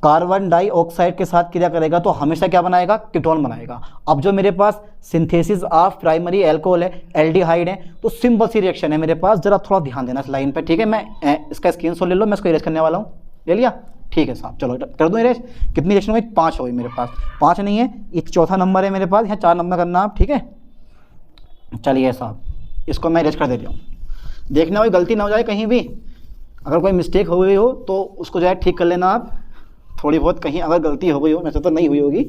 कार्बन डाइऑक्साइड के साथ क्रिया करेगा, तो हमेशा क्या बनाएगा, कीटोन बनाएगा। अब जो मेरे पास सिंथेसिस ऑफ प्राइमरी एल्कोहल है, एल्डिहाइड है, तो सिंपल सी रिएक्शन है मेरे पास, जरा थोड़ा ध्यान देना इस लाइन पे, ठीक है। मैं इसका स्क्रीनशॉट ले लो, मैं इसको इरेज करने वाला हूँ, ले लिया, ठीक है साहब। चलो कर दूँ इरेज। कितनी रिएक्शन हुई, 5 हो गई मेरे पास, 5 नहीं है, ये चौथा नंबर है मेरे पास, यहाँ 4 नंबर करना आप, ठीक है। चलिए साहब, इसको मैं इरेज कर देता हूँ, देखना कोई गलती ना हो जाए कहीं भी, अगर कोई मिस्टेक हो गई हो तो उसको जो है ठीक कर लेना आप, थोड़ी बहुत कहीं अगर गलती हो गई हो, वैसे तो नहीं हुई होगी।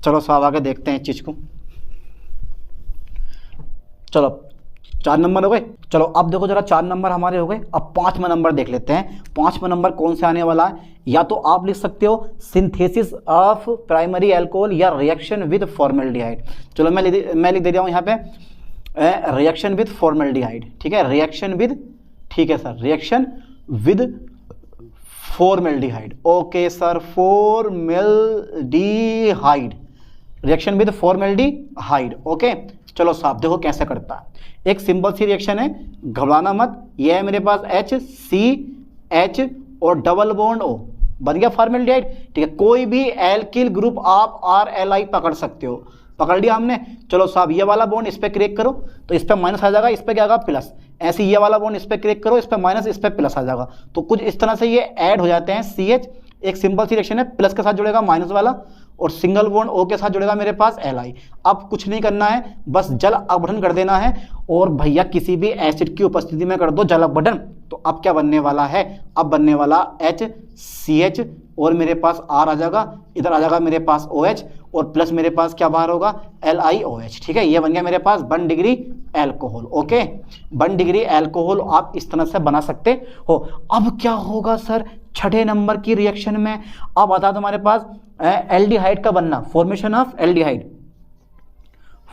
चलो साहब आगे देखते हैं इस चीज़ को। चलो 4 नंबर हो गए। चलो अब देखो जरा 4 नंबर हमारे हो गए, अब 5वां नंबर देख लेते हैं। 5वां नंबर कौन से आने वाला है, या तो आप लिख सकते हो सिंथेसिस ऑफ प्राइमरी एल्कोहल या रिएक्शन विद फॉर्मेल्डिहाइड। चलो मैं लिख दे रहा हूँ यहाँ पे रिएक्शन विद फॉर्मेल्डिहाइड, ठीक है, रिएक्शन विद, ठीक है sir, reaction with formaldehyde, okay sir, formaldehyde, reaction with formaldehyde, okay. चलो साहब देखो कैसे करता है, एक सिंपल सी रिएक्शन है, घबराना मत। ये है मेरे पास HCH और डबल बॉन्ड O, बन गया फॉर्मेल्डिहाइड, ठीक है। कोई भी एल्किल ग्रुप आप RLi पकड़ सकते हो, पकड़ लिया हमने। चलो साहब ये वाला बॉन्ड इस पे क्रिएट करो, तो इस पे माइनस आ जाएगा, इस पे क्या आएगा प्लस। ऐसे ये वाला बॉन्ड इस पे क्रिएट करो, इस पे माइनस, इस पे प्लस आ जाएगा। तो कुछ इस तरह से ये ऐड हो जाते हैं। CH एक सिंपल सी रिएक्शन है, प्लस के साथ जुड़ेगा माइनस वाला, और सिंगल बॉन्ड O के साथ जुड़ेगा मेरे पास Li। अब कुछ नहीं करना है, बस जल अपघटन कर देना है, और भैया किसी भी एसिड की उपस्थिति में कर दो जल अपघटन, तो अब क्या बनने वाला है, अब बनने वाला HCH और मेरे पास R आ जाएगा, इधर आ जाएगा मेरे पास OH और प्लस मेरे पास क्या बाहर होगा LiOH। ठीक है, ये बन गया मेरे पास 1 degree alcohol. Okay, 1 degree alcohol आप इस तरह से बना सकते हो। अब क्या होगा सर छठे नंबर की रिएक्शन में, अब आता तुम्हारे पास एल्डिहाइड का बनना, formation of aldehyde,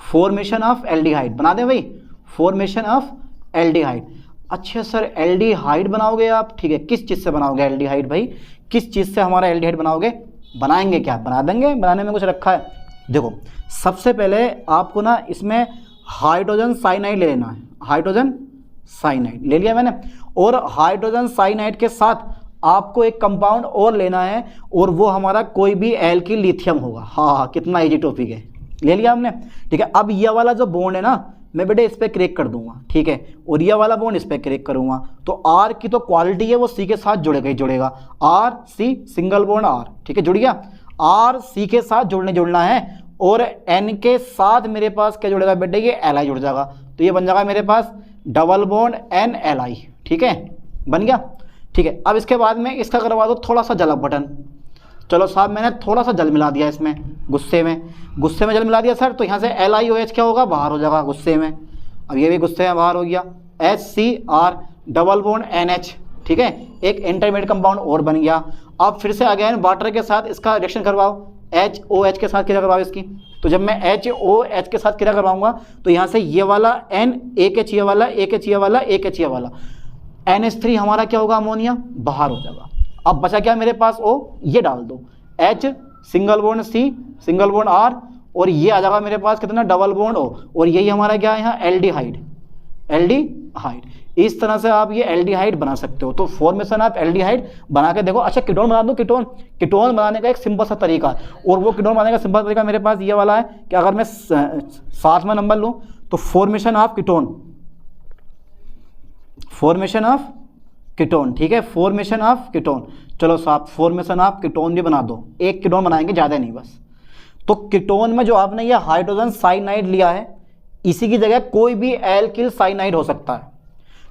formation of aldehyde बना दें भाई, फॉर्मेशन ऑफ एल्डिहाइड। अच्छा सर एल्डिहाइड बनाओगे आप, ठीक है, किस चीज़ से बनाओगे एल्डिहाइड भाई, किस चीज़ से हमारा एल्डिहाइड बनाओगे, बनाएंगे क्या, बना देंगे, बनाने में कुछ रखा है। देखो सबसे पहले आपको ना इसमें हाइड्रोजन साइनाइड ले लेना है, हाइड्रोजन साइनाइड ले लिया मैंने, और हाइड्रोजन साइनाइड के साथ आपको एक कंपाउंड और लेना है और वो हमारा कोई भी एल्किल लिथियम होगा। हाँ, कितना इजी टॉपिक है, ले लिया हमने। ठीक है, अब ये वाला जो बॉन्ड है ना मैं बेटे इस पर क्रेक कर दूंगा, ठीक है, और ये वाला बॉन्ड इस पर क्रेक करूंगा, तो आर की तो क्वालिटी है वो सी के साथ जुड़ेगा ही जुड़ेगा, R C single bond R, ठीक है, जुड़ गया, आर सी के साथ जुड़ना है, और एन के साथ मेरे पास क्या जुड़ेगा बेटे, ये एल आई जुड़ जाएगा, तो ये बन जाएगा मेरे पास double bond N L I. ठीक है, बन गया। ठीक है, अब इसके बाद में इसका करवा दो थोड़ा सा जल बटन। चलो साहब मैंने थोड़ा सा जल मिला दिया इसमें, गुस्से में जल मिला दिया सर, तो यहाँ से LiOH क्या होगा, बाहर हो जाएगा गुस्से में, अब ये भी गुस्से में बाहर हो गया, HCr डबल बॉन्ड NH। ठीक है, एक इंटरमीडिएट कंपाउंड और बन गया। अब फिर से अगेन वाटर के साथ इसका रिएक्शन करवाओ, HOH के साथ क्रिया करवाओ इसकी, तो जब मैं HOH के साथ क्रिया करवाऊंगा तो यहाँ से ये वाला N एक H, ये वाला एक H, ये वाला एक H, ये वाला NH3 हमारा क्या होगा, अमोनिया, बाहर हो जाएगा। अब बचा क्या मेरे पास O, ये डाल दो, H single bond C single bond R, और ये आ जाएगा मेरे पास कितना, डबल बॉन्ड O, और यही हमारा क्या है यहाँ एल्डिहाइड, एल्डिहाइड। इस तरह से आप ये एल्डिहाइड बना सकते हो। तो फॉर्मेशन आप एल्डिहाइड बना के देखो। अच्छा कीटोन बना दो, कीटोन बनाने का एक सिंपल सा तरीका है, और वो कीटोन बनाने का सिंपल तरीका मेरे पास ये वाला है कि अगर मैं 7वां नंबर लूँ तो formation of ketone, formation of ketone, ठीक है, फॉर्मेशन ऑफ कीटोन। चलो साहब फॉर्मेशन ऑफ कीटोन भी बना दो, एक कीटोन बनाएंगे, ज़्यादा नहीं बस। तो कीटोन में जो आपने ये हाइड्रोजन साइनाइड लिया है, इसी की जगह कोई भी एल्किल साइनाइड हो सकता है।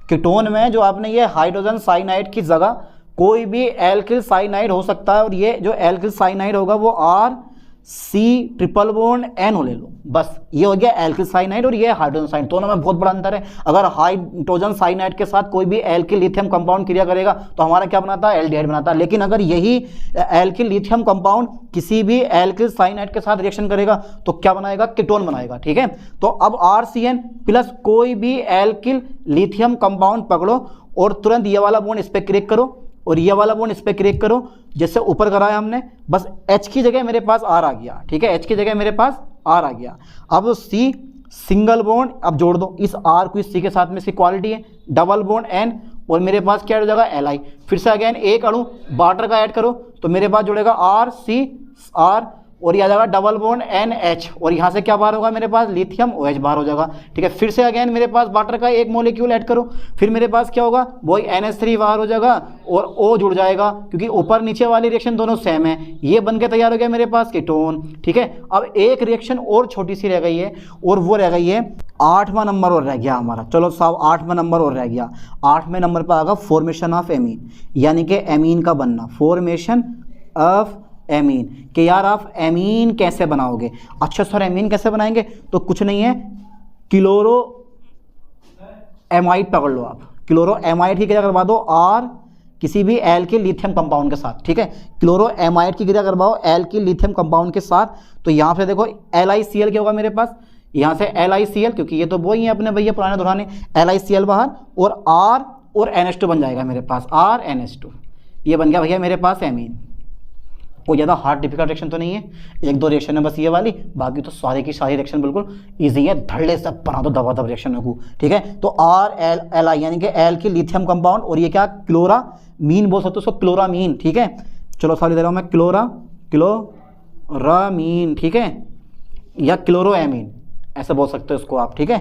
कीटोन में जो आपने ये हाइड्रोजन साइनाइड की जगह कोई भी एल्किल साइनाइड हो सकता है, और ये जो एल्किल साइनाइड होगा वो RC ट्रिपल बॉन्ड N ले लो, बस ये हो गया एल्किल साइनाइड, और ये हाइड्रोजन साइनाइड। दोनों में बहुत बड़ा अंतर है। अगर हाइड्रोजन साइनाइड के साथ कोई भी एल्किल लिथियम कंपाउंड क्रिया करेगा तो हमारा क्या बनाता है, एल्डिहाइड बनाता है। लेकिन अगर यही एल्किल लिथियम कंपाउंड किसी भी एल्किल साइनाइड के साथ रिएक्शन करेगा तो क्या बनाएगा, कीटोन बनाएगा। ठीक है, तो अब RCN प्लस कोई भी एल्किल लिथियम कंपाउंड पकड़ो और तुरंत ये वाला बॉन्ड इस पर क्रिएट करो और ये वाला बॉन्ड इस पर क्रिएट करो, जैसे ऊपर कराया हमने, बस H की जगह मेरे पास R आ गया। ठीक है, H की जगह मेरे पास R आ गया। अब C सिंगल बॉन्ड अब जोड़ दो, इस R को इस C के साथ में इसकी क्वालिटी है, डबल बॉन्ड N, और मेरे पास क्या हो जाएगा Li। फिर से अगेन एक अणु वाटर का ऐड करो तो मेरे पास जुड़ेगा RCR, और ये आ जाएगा डबल बॉन्ड NH, और यहाँ से क्या बाहर होगा मेरे पास, लिथियम OH बाहर हो जाएगा। ठीक है, फिर से अगेन मेरे पास वाटर का एक मॉलिक्यूल ऐड करो, फिर मेरे पास क्या होगा, वही NH3 बाहर हो जाएगा और O जुड़ जाएगा, क्योंकि ऊपर नीचे वाली रिएक्शन दोनों सेम है। ये बन के तैयार हो गया मेरे पास कीटोन। ठीक है, अब एक रिएक्शन और छोटी सी रह गई है, और वो रह गई है 8वां नंबर और रह गया हमारा। चलो साहब 8वां नंबर और रह गया। 8वें नंबर पर आएगा फॉर्मेशन ऑफ एमीन, यानी कि एमीन का बनना, फॉर्मेशन ऑफ एमीन, कि यार आप एमीन कैसे बनाओगे। अच्छा सर एमीन कैसे बनाएंगे, तो कुछ नहीं है, क्लोरो एमाइड पकड़ लो आप, क्लोरो एमाइड की क्रिया करवा दो R किसी भी एल्किल लिथियम कंपाउंड के साथ। ठीक है, क्लोरो एमाइड की क्रिया करवाओ एल्किल लिथियम कंपाउंड के साथ, तो यहाँ पे देखो LiCl क्या होगा मेरे पास, यहाँ से LiCl, क्योंकि ये तो वही है अपने भैया पुराने दुराने, LiCl बाहर, और R और NH2 बन जाएगा मेरे पास, RNH2। ये बन गया भैया मेरे पास एमीन। कोई ज़्यादा हार्ड डिफिकल्ट रिएक्शन तो नहीं है, एक दो रिएक्शन है बस ये वाली, बाकी तो सारी की सारी रिएक्शन बिल्कुल ईजी है, धड़े से बना दो दबा दब रिएक्शन को। ठीक है, तो RLI यानी कि एल की लिथियम कंपाउंड, और ये क्या क्लोरामीन बोल सकते हो उसको, क्लोरामीन। ठीक है, चलो सारी दे रहा हूँ मैं, क्लोरामीन, ठीक है, या क्लोरोएमीन ऐसा बोल सकते हो उसको आप। ठीक है,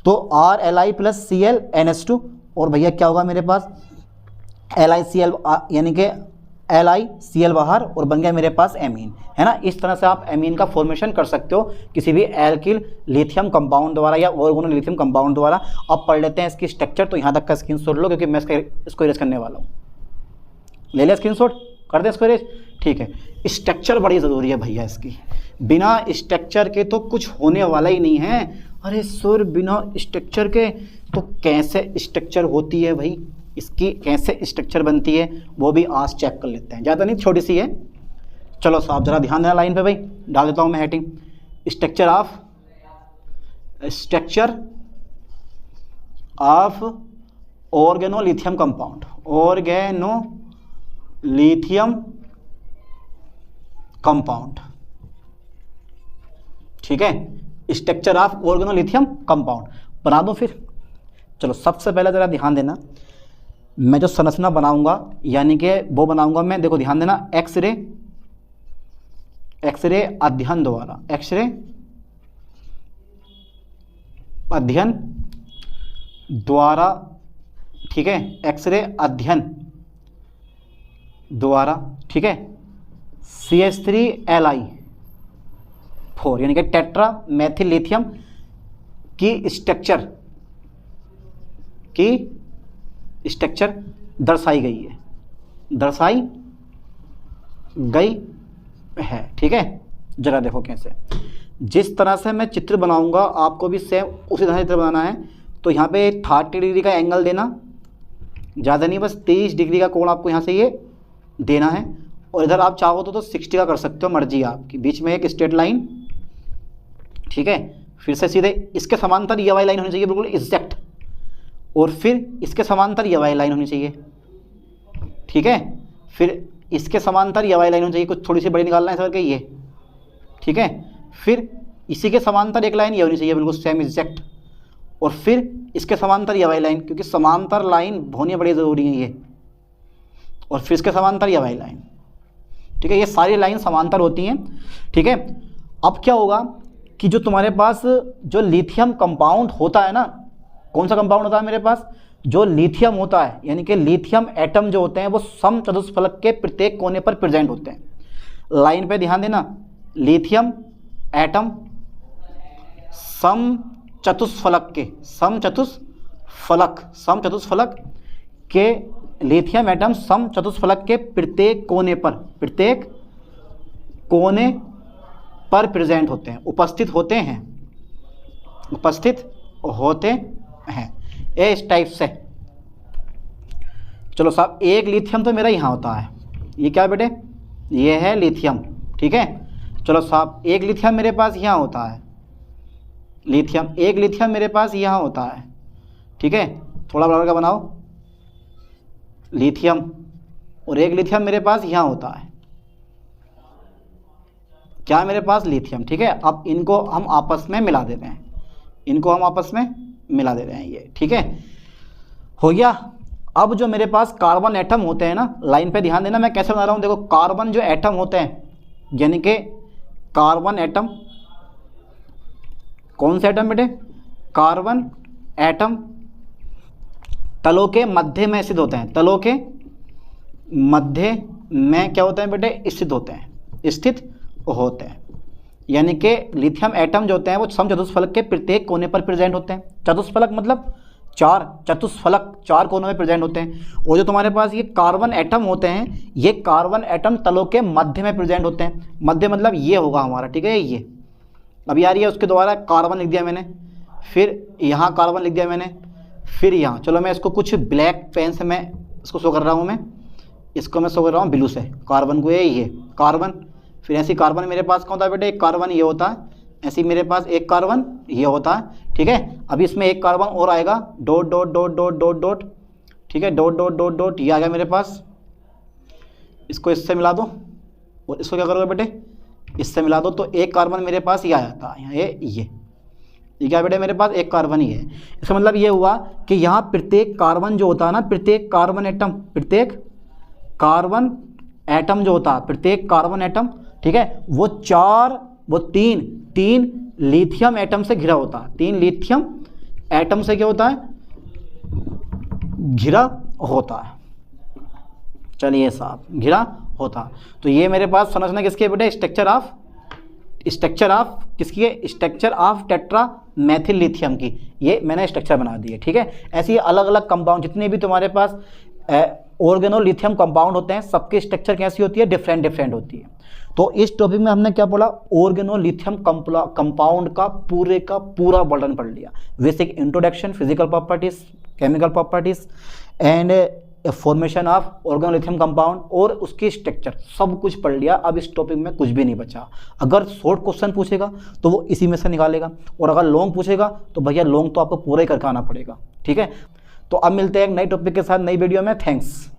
तो RLI प्लस Cl NH2, और भैया क्या होगा मेरे पास LiCl, यानी कि LiCl बाहर और बन गया मेरे पास एमीन, है ना। इस तरह से आप एमीन का फॉर्मेशन कर सकते हो किसी भी एल्किल लिथियम कंपाउंड द्वारा या ऑर्गेनो लिथियम कंपाउंड द्वारा। अब पढ़ लेते हैं इसकी स्ट्रक्चर, तो यहाँ तक का स्क्रीनशॉट लो क्योंकि मैं इसको इरेज करने वाला हूँ। ले लिया स्क्रीनशॉट, कर दे इसको इरेज, ठीक है। स्ट्रक्चर बड़ी ज़रूरी है भैया इसकी, बिना स्ट्रक्चर के तो कुछ होने वाला ही नहीं है। अरे सर बिना स्ट्रक्चर के तो कैसे स्ट्रक्चर होती है भाई, इसकी कैसे स्ट्रक्चर बनती है वो भी आज चेक कर लेते हैं, ज़्यादा नहीं छोटी सी है। चलो साहब जरा ध्यान देना लाइन पे भाई, डाल देता हूँ मैं heading, structure of organolithium compound, organolithium compound, ठीक है। स्ट्रक्चर ऑफ ऑर्गेनोलिथियम कंपाउंड बना दूं फिर। चलो सबसे पहले ज़रा ध्यान देना, मैं जो संरचना बनाऊंगा यानी कि वो बनाऊंगा मैं, देखो ध्यान देना, एक्सरे अध्ययन द्वारा, एक्सरे अध्ययन द्वारा, ठीक है, एक्सरे अध्ययन द्वारा, ठीक है, CH3Li4 यानी कि टेट्रा मैथिल लिथियम की स्ट्रक्चर दर्शाई गई है, ठीक है। जरा देखो कैसे, जिस तरह से मैं चित्र बनाऊंगा आपको भी सेम उसी तरह चित्र बनाना है। तो यहाँ पे 30 डिग्री का एंगल देना, ज़्यादा नहीं, बस 30 डिग्री का कोण आपको यहाँ से ये देना है। और इधर आप चाहो तो 60 का कर सकते हो, मर्जी आपकी। बीच में एक स्ट्रेट लाइन, ठीक है, फिर से सीधे इसके समांतर ये वाली लाइन होनी चाहिए बिल्कुल एग्जैक्ट, और फिर इसके समांतर ये वाली लाइन होनी चाहिए, ठीक है। फिर इसके समांतर ये वाली लाइन होनी चाहिए, कुछ थोड़ी सी बड़ी निकालना है सर के ये, ठीक है। फिर इसी के समांतर एक लाइन ये होनी चाहिए बिल्कुल सेम एग्जैक्ट, और फिर इसके समांतर ये वाली लाइन, क्योंकि समांतर लाइन होनी बड़ी ज़रूरी है ये, और फिर इसके समांतर ये वाली लाइन, ठीक है। ये सारी लाइन समांतर होती हैं, ठीक है। अब क्या होगा कि जो तुम्हारे पास जो लिथियम कंपाउंड होता है ना, कौन सा कंपाउंड होता है मेरे पास, जो लिथियम होता है, यानी कि लिथियम एटम जो होते हैं वो समचतुष्फलक के प्रत्येक कोने पर प्रेजेंट होते हैं। लाइन पे ध्यान देना, लिथियम एटम समचतुष्फलक के लिथियम एटम समचतुष्फलक के प्रत्येक कोने पर प्रेजेंट होते हैं, उपस्थित होते हैं इस टाइप से। चलो साहब, एक लिथियम तो मेरा यहाँ होता है, ये क्या बेटे, ये है लिथियम, ठीक है। चलो साहब, एक लिथियम मेरे पास यहाँ होता है, एक लिथियम मेरे पास यहाँ होता है, ठीक है। थोड़ा बड़ा का बनाओ, लिथियम, और एक लिथियम मेरे पास यहाँ होता है, क्या मेरे पास लिथियम, ठीक है। अब इनको हम आपस में मिला देते हैं, ये, ठीक है, हो गया। अब जो मेरे पास कार्बन एटम होते हैं ना, लाइन पे ध्यान देना मैं कैसे बना रहा हूँ। देखो कार्बन जो एटम होते हैं, यानी कि कार्बन एटम, कौन से एटम बेटे, कार्बन एटम तलों के मध्य में स्थित होते हैं, तलों के मध्य में क्या होते हैं बेटे, स्थित होते हैं। यानी कि लिथियम एटम जो होते हैं वो समचतुष्फलक के प्रत्येक कोने पर प्रेजेंट होते हैं। चतुष्फलक मतलब चतुष्फलक 4 कोनों में प्रेजेंट होते हैं। और जो तुम्हारे पास ये कार्बन एटम होते हैं, ये कार्बन एटम तलों के मध्य में प्रेजेंट होते हैं। मध्य मतलब ये होगा हमारा, ठीक है। ये अभी आ रही है, उसके द्वारा कार्बन लिख दिया मैंने, फिर यहाँ कार्बन लिख दिया मैंने, फिर यहाँ। चलो मैं इसको कुछ ब्लैक पेन से मैं इसको शो कर रहा हूँ, इसको मैं शो कर रहा हूँ ब्लू से, कार्बन को, ये कार्बन। फिर ऐसी कार्बन मेरे पास कौन होता है बेटे, एक कार्बन ये होता है, ऐसी मेरे पास एक कार्बन ये होता है, ठीक है। अभी इसमें एक कार्बन और आएगा, dot dot dot dot dot dot, ठीक है, डॉट डॉट डॉट डॉट, ये आ गया मेरे पास। इसको इससे मिला दो, और इसको क्या करोगे बेटे, इससे मिला दो, तो एक कार्बन मेरे पास ये आ जाता है, ये क्या बेटे, मेरे पास एक कार्बन ही है। इसका मतलब ये हुआ कि यहाँ प्रत्येक कार्बन जो होता है ना, प्रत्येक कार्बन एटम जो होता है, प्रत्येक कार्बन एटम, ठीक है, वो तीन लिथियम एटम से घिरा होता है। 3 लिथियम एटम से क्या होता है, घिरा होता है। चलिए साहब, घिरा होता। तो ये मेरे पास संरचना किसकी है बेटा, स्ट्रक्चर ऑफ किसकी है, structure of tetra Maithil lithium की, ये मैंने स्ट्रक्चर बना दी है। ठीक है, ऐसे ही अलग अलग कंपाउंड जितने भी तुम्हारे पास ऑर्गेनोलिथियम कंपाउंड होते हैं सबके स्ट्रक्चर कैसी होती है, डिफरेंट डिफरेंट होती है। तो इस टॉपिक में हमने क्या पढ़ा, ऑर्गेनोलिथियम कंपाउंड का पूरा वर्णन पढ़ लिया। Basic introduction, physical properties, chemical properties and formation of organolithium compound और उसकी स्ट्रक्चर सब कुछ पढ़ लिया। अब इस टॉपिक में कुछ भी नहीं बचा। अगर शॉर्ट क्वेश्चन पूछेगा तो वो इसी में से निकालेगा, और अगर लॉन्ग पूछेगा तो भैया लॉन्ग तो आपको पूरा ही करके आना पड़ेगा। ठीक है, तो अब मिलते हैं एक नई टॉपिक के साथ नई वीडियो में। थैंक्स।